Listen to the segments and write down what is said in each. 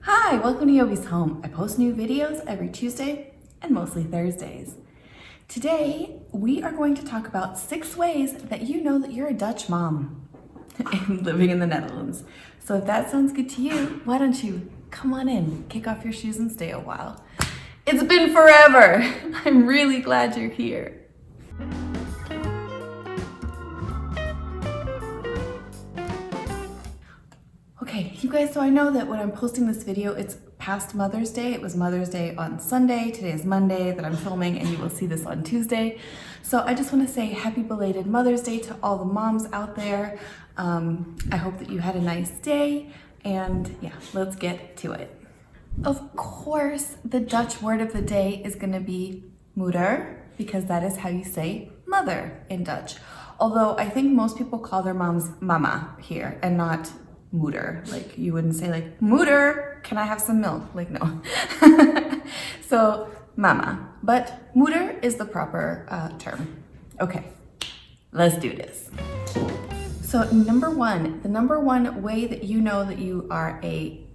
Hi, welcome to Jovie's home. I post new videos every Tuesday and mostly Thursdays. Today, we are going to talk about 6 ways that you know that you're a Dutch mom living in the Netherlands. So if that sounds good to you, why don't you come on in, kick off your shoes and stay a while. It's been forever. I'm really glad you're here. Okay, you guys, so I know that when I'm posting this video, it's past Mother's Day. It was Mother's Day on Sunday. Today is Monday that I'm filming, and you will see this on Tuesday. So I just want to say happy belated Mother's Day to all the moms out there. I hope that you had a nice day, and yeah, let's get to it. Of course, the Dutch word of the day is going to be moeder, because that is how you say mother in Dutch. Although I think most people call their moms mama here and not moeder. Like you wouldn't say like, moeder, can I have some milk? Like no. So mama, but moeder is the proper term. Okay, let's do this. So the number one way that you know that you are a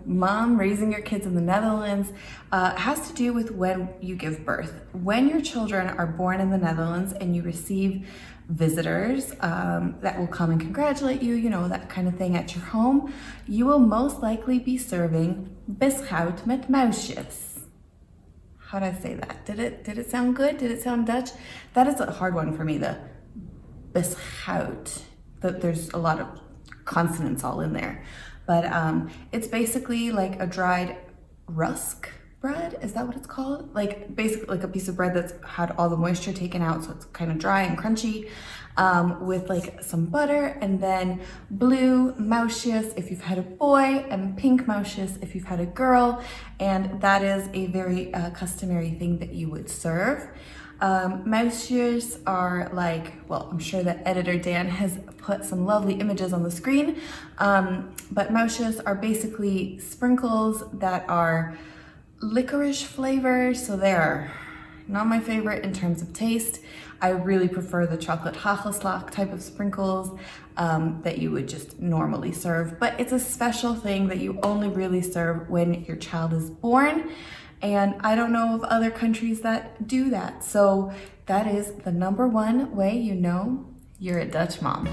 mom raising your kids in the Netherlands has to do with when you give birth. When your children are born in the Netherlands and you receive visitors that will come and congratulate you, you know, that kind of thing at your home, you will most likely be serving beschouwd met muisjes. How did I say that? Did it sound good? Did it sound Dutch? That is a hard one for me, the beschouwd. There's a lot of consonants all in there. But it's basically like a dried rusk bread. Is that what it's called? Like basically like a piece of bread that's had all the moisture taken out, so it's kind of dry and crunchy, with like some butter, and then blue muisjes if you've had a boy, and pink muisjes if you've had a girl. And that is a very customary thing that you would serve. Muisjes are like, well, I'm sure that editor Daan has put some lovely images on the screen, but muisjes are basically sprinkles that are licorice flavor, so they're not my favorite in terms of taste. I really prefer the chocolate hagelslag type of sprinkles that you would just normally serve, but it's a special thing that you only really serve when your child is born. And I don't know of other countries that do that. So that is the number one way you know you're a Dutch mom.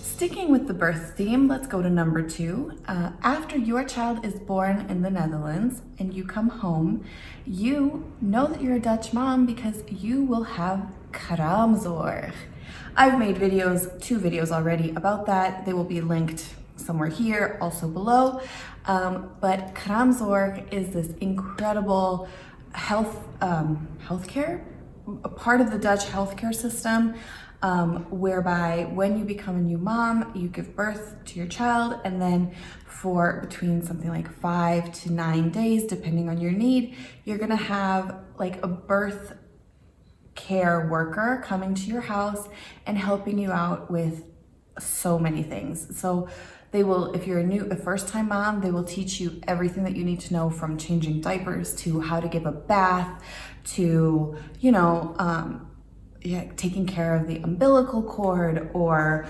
Sticking with the birth theme, let's go to number 2. After your child is born in the Netherlands and you come home, you know that you're a Dutch mom because you will have kraamzorg. I've made 2 videos already about that. They will be linked somewhere here, also below. But kraamzorg is this incredible healthcare, a part of the Dutch healthcare system, whereby when you become a new mom, you give birth to your child, and then for between something like 5 to 9 days, depending on your need, you're gonna have like a birth care worker coming to your house and helping you out with so many things. So they will, if you're a first-time mom, they will teach you everything that you need to know, from changing diapers to how to give a bath to, you know, taking care of the umbilical cord, or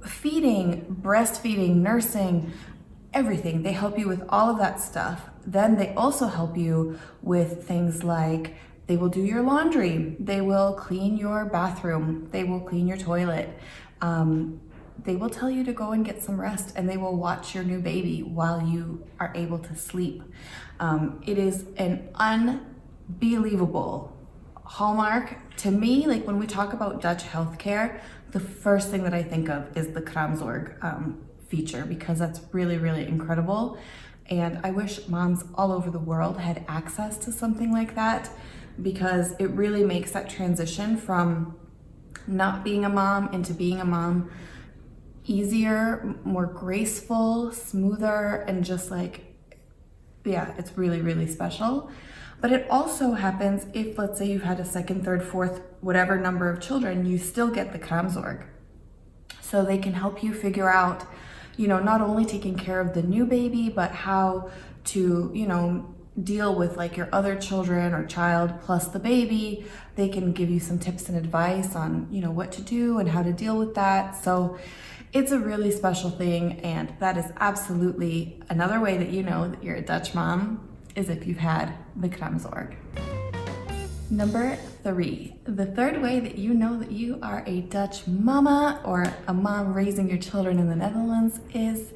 feeding, breastfeeding, nursing, everything. They help you with all of that stuff. Then they also help you with things like they will do your laundry, they will clean your bathroom, they will clean your toilet. They will tell you to go and get some rest, and they will watch your new baby while you are able to sleep. It is an unbelievable hallmark to me. Like when we talk about Dutch healthcare, the first thing that I think of is the kraamzorg feature, because that's really, really incredible. And I wish moms all over the world had access to something like that, because it really makes that transition from not being a mom into being a mom easier, more graceful, smoother, and just like, yeah, it's really, really special. But it also happens if, let's say you've had a 2nd, 3rd, 4th, whatever number of children, you still get the kraamzorg. So they can help you figure out, you know, not only taking care of the new baby, but how to, you know, deal with like your other children or child plus the baby. They can give you some tips and advice on, you know, what to do and how to deal with that. So It's a really special thing, and that is absolutely another way that you know that you're a Dutch mom is if you've had the kraamzorg. Number 3, the third way that you know that you are a Dutch mama or a mom raising your children in the Netherlands is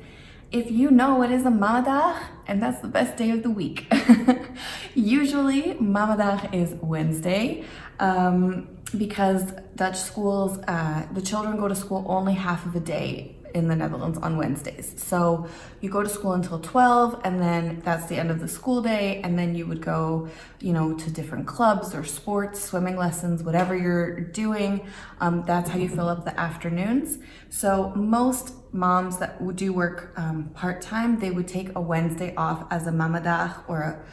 if you know what is a mamadag, and that's the best day of the week. Usually mamadag is Wednesday because Dutch schools, the children go to school only half of a day in the Netherlands on Wednesdays. So you go to school until 12 and then that's the end of the school day, and then you would go, you know, to different clubs or sports, swimming lessons, whatever you're doing. That's how you fill up the afternoons. So most moms that would do work part-time, they would take a Wednesday off as a mamadag or a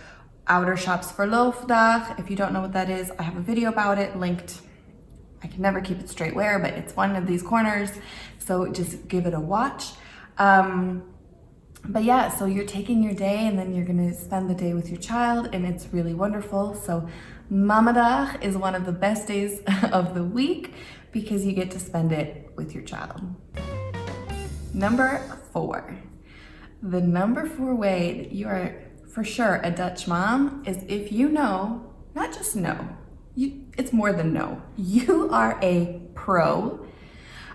ouderschapsverloofdag. If you don't know what that is, I have a video about it linked. I can never keep it straight where, but it's one of these corners, so just give it a watch. But yeah, so you're taking your day and then you're gonna spend the day with your child, and it's really wonderful. So mamadag is one of the best days of the week because you get to spend it with your child. Number 4. The number 4 way that you are for sure a Dutch mom is if you know, not just know, it's more than no. You are a pro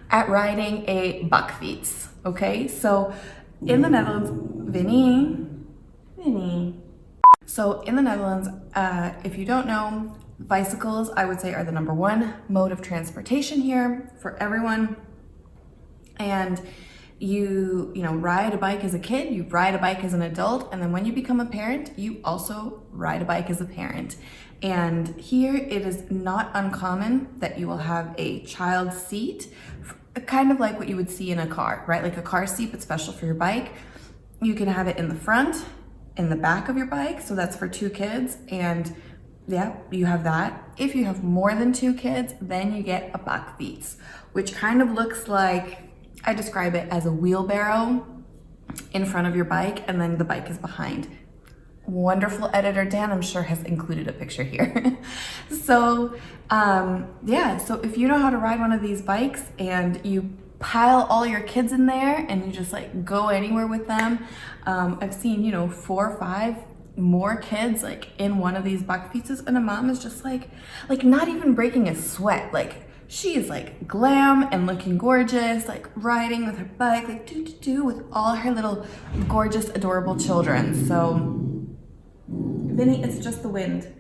at riding a bakfiets, okay? So in the Netherlands, Vinny. So in the Netherlands, if you don't know, bicycles, I would say, are the number 1 mode of transportation here for everyone. And you ride a bike as a kid, you ride a bike as an adult, and then when you become a parent, you also ride a bike as a parent. And here it is not uncommon that you will have a child seat, kind of like what you would see in a car, right? Like a car seat, but special for your bike. You can have it in the front, in the back of your bike, so that's for 2 kids, and yeah, you have that. If you have more than 2 kids, then you get a bakfiets, which kind of looks like, I describe it as a wheelbarrow in front of your bike, and then the bike is behind. Wonderful editor Dan, I'm sure, has included a picture here. So yeah, so if you know how to ride one of these bikes and you pile all your kids in there and you just like go anywhere with them, I've seen 4 or 5 more kids like in one of these bakfietses, and a mom is just like not even breaking a sweat. Like she is like glam and looking gorgeous, like riding with her bike, like do with all her little gorgeous, adorable children. So Vinny, it's just the wind.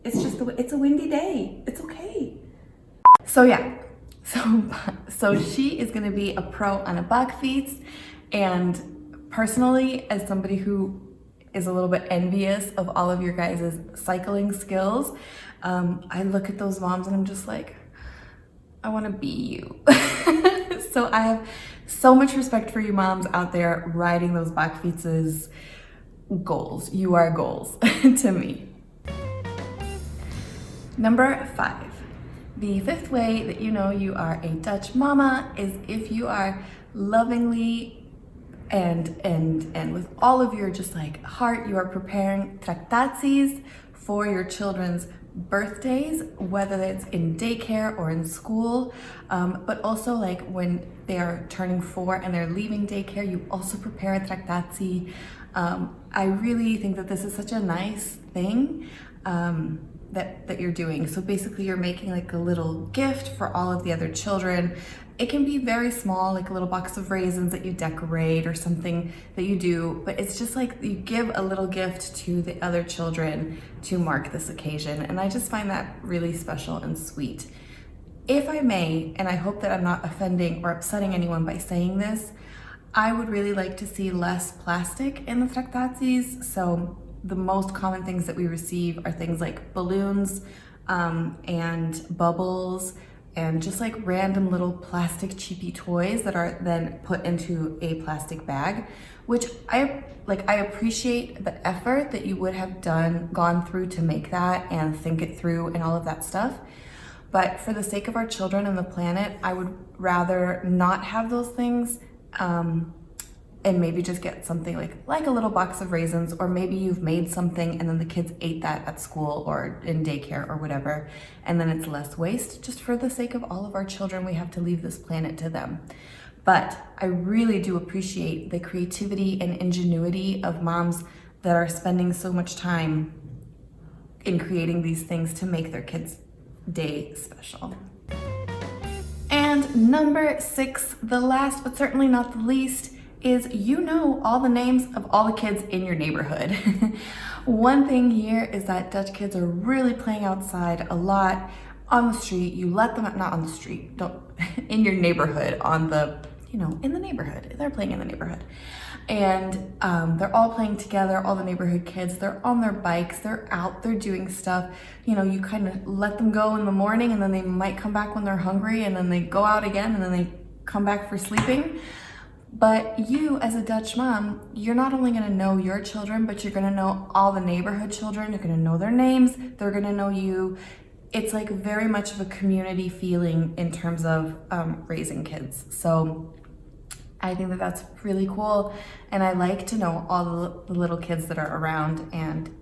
It's a windy day. It's okay. So yeah, so she is gonna be a pro on a bakfiets, and personally, as somebody who is a little bit envious of all of your guys' cycling skills, I look at those moms and I'm just like, I wanna be you. So I have so much respect for you moms out there riding those bakfietses. Goals. You are goals to me. Number 5. The 5th way that you know you are a Dutch mama is if you are lovingly and with all of your just like heart, you are preparing tractaties for your children's birthdays, whether it's in daycare or in school, but also like when they are turning 4 and they're leaving daycare, you also prepare a tractatie. I really think that this is such a nice thing that you're doing. So basically you're making like a little gift for all of the other children. It can be very small, like a little box of raisins that you decorate or something that you do, but it's just like you give a little gift to the other children to mark this occasion. And I just find that really special and sweet. If I may, and I hope that I'm not offending or upsetting anyone by saying this, I would really like to see less plastic in the tractaties. So the most common things that we receive are things like balloons and bubbles and just like random little plastic cheapy toys that are then put into a plastic bag, which I appreciate the effort that you would have gone through to make that and think it through and all of that stuff. But for the sake of our children and the planet, I would rather not have those things and maybe just get something like a little box of raisins, or maybe you've made something and then the kids ate that at school or in daycare or whatever, and then it's less waste. Just for the sake of all of our children, we have to leave this planet to them. But I really do appreciate the creativity and ingenuity of moms that are spending so much time in creating these things to make their kids' day special. And number 6, the last but certainly not the least, is you know all the names of all the kids in your neighborhood. One thing here is that Dutch kids are really playing outside a lot on the street. You let them, not on the street, don't, in your neighborhood, on the, you know, in the neighborhood. They're playing in the neighborhood. And they're all playing together, all the neighborhood kids. They're on their bikes, they're out, they're doing stuff. You know, you kind of let them go in the morning and then they might come back when they're hungry and then they go out again and then they come back for sleeping. But you, as a Dutch mom, you're not only gonna know your children, but you're gonna know all the neighborhood children. You're gonna know their names, they're gonna know you. It's like very much of a community feeling in terms of raising kids. So I think that that's really cool. And I like to know all the little kids that are around. And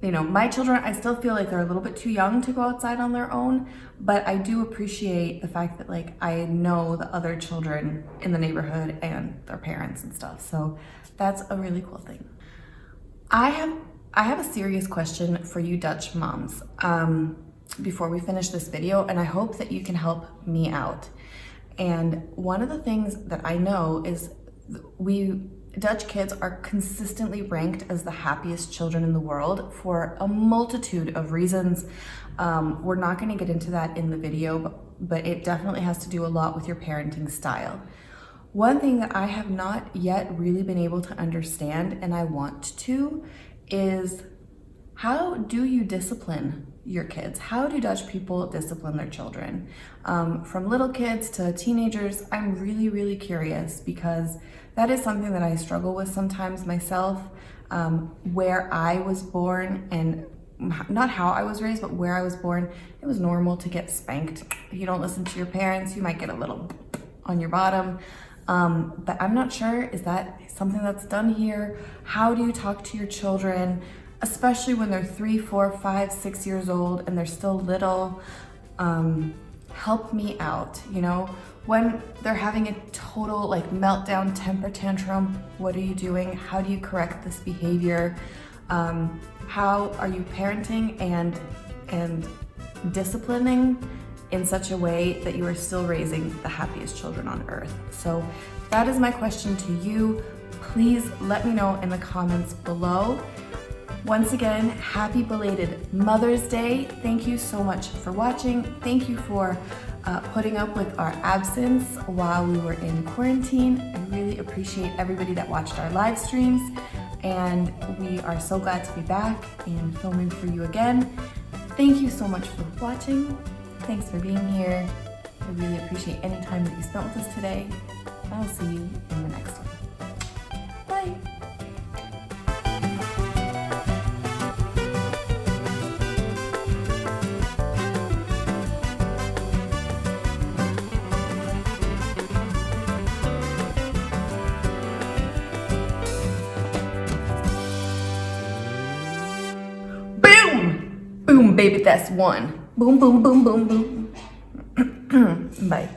you know, my children, I still feel like they're a little bit too young to go outside on their own, but I do appreciate the fact that like I know the other children in the neighborhood and their parents and stuff. So that's a really cool thing. I have a serious question for you Dutch moms before we finish this video, and I hope that you can help me out. And one of the things that I know is Dutch kids are consistently ranked as the happiest children in the world for a multitude of reasons. We're not going to get into that in the video, but it definitely has to do a lot with your parenting style. One thing that I have not yet really been able to understand, and I want to, is how do you discipline your kids? How do Dutch people discipline their children? From little kids to teenagers, I'm really, really curious because that is something that I struggle with sometimes myself. Where I was born, and not how I was raised, but where I was born, it was normal to get spanked. If you don't listen to your parents, you might get a little on your bottom. But I'm not sure, is that something that's done here? How do you talk to your children, especially when they're 3, 4, 5, 6 years old and they're still little? Help me out, you know? When they're having a total like meltdown temper tantrum, what are you doing? How do you correct this behavior? How are you parenting and disciplining in such a way that you are still raising the happiest children on earth? So that is my question to you. Please let me know in the comments below. Once again, happy belated Mother's Day. Thank you so much for watching. Thank you for putting up with our absence while we were in quarantine. I really appreciate everybody that watched our live streams, and we are so glad to be back and filming for you again. Thank you so much for watching. Thanks for being here. I really appreciate any time that you spent with us today. I'll see you in the next one. Bye. Boom, baby, that's one. Boom, boom, boom, boom, boom. Bye.